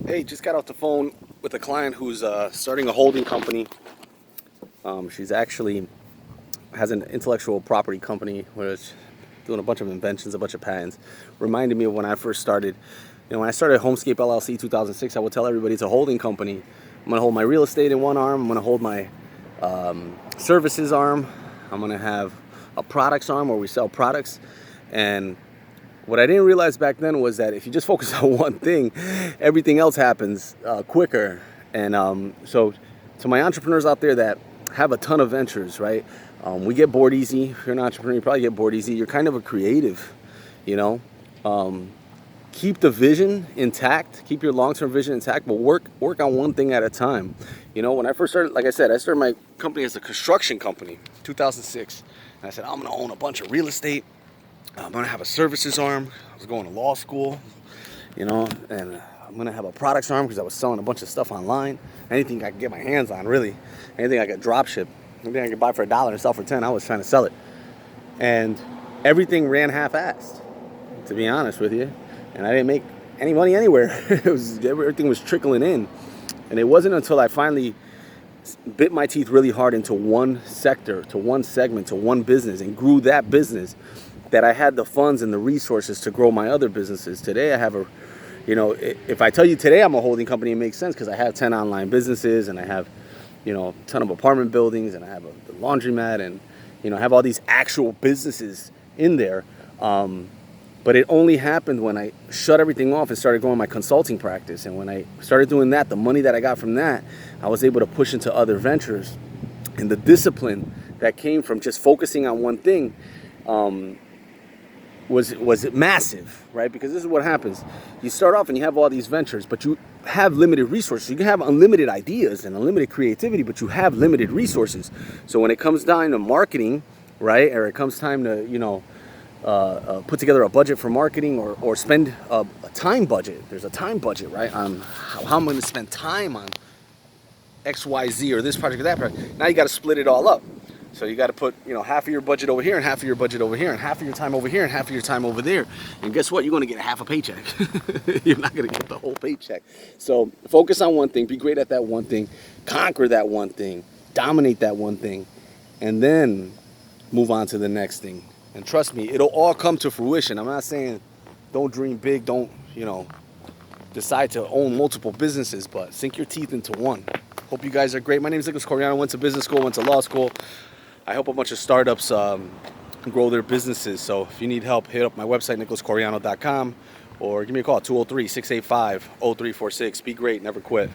Hey, just got off the phone with a client who's starting a holding company. She's actually has an intellectual property company where it's doing a bunch of inventions, a bunch of patents. Reminded me of when I first started. When I started Homescape LLC 2006, I would tell everybody it's a holding company. I'm gonna hold my real estate in one arm. I'm gonna hold my services arm. I'm gonna have a products arm where we sell products. And what I didn't realize back then was that if you just focus on one thing, everything else happens quicker. And so to my entrepreneurs out there that have a ton of ventures, right? We get bored easy. If you're an entrepreneur, you probably get bored easy. You're kind of a creative, you know? Keep the vision intact. Keep your long-term vision intact, but work on one thing at a time. When I first started, like I said, I started my company as a construction company, 2006. And I said, I'm gonna own a bunch of real estate. I'm gonna have a services arm. I was going to law school, and I'm gonna have a products arm because I was selling a bunch of stuff online. Anything I could get my hands on, really. Anything I could drop ship. Anything I could buy for $1 and sell for 10, I was trying to sell it. And everything ran half-assed, to be honest with you. And I didn't make any money anywhere. Everything was trickling in. And it wasn't until I finally bit my teeth really hard into one sector, to one segment, to one business, and grew that business, that I had the funds and the resources to grow my other businesses. Today I have if I tell you today I'm a holding company, it makes sense because I have 10 online businesses and I have, a ton of apartment buildings and I have the laundromat and, I have all these actual businesses in there. But it only happened when I shut everything off and started going my consulting practice. And when I started doing that, the money that I got from that, I was able to push into other ventures. And the discipline that came from just focusing on one thing, was massive, right? Because this is what happens. You start off and you have all these ventures, but you have limited resources. You can have unlimited ideas and unlimited creativity, but you have limited resources. So when it comes down to marketing, right, or it comes time to, put together a budget for marketing or spend a time budget. There's a time budget, right, on how I'm going to spend time on X, Y, Z, or this project or that project. Now you got to split it all up. So you got to put, half of your budget over here and half of your budget over here and half of your time over here and half of your time over there. And guess what? You're going to get half a paycheck. You're not going to get the whole paycheck. So focus on one thing. Be great at that one thing. Conquer that one thing. Dominate that one thing. And then move on to the next thing. And trust me, it'll all come to fruition. I'm not saying don't dream big. Don't, decide to own multiple businesses, but sink your teeth into one. Hope you guys are great. My name is Nicky Coriano. Went to business school, went to law school. I help a bunch of startups grow their businesses. So if you need help, hit up my website, nicholascoriano.com, or give me a call, 203-685-0346. Be great, never quit.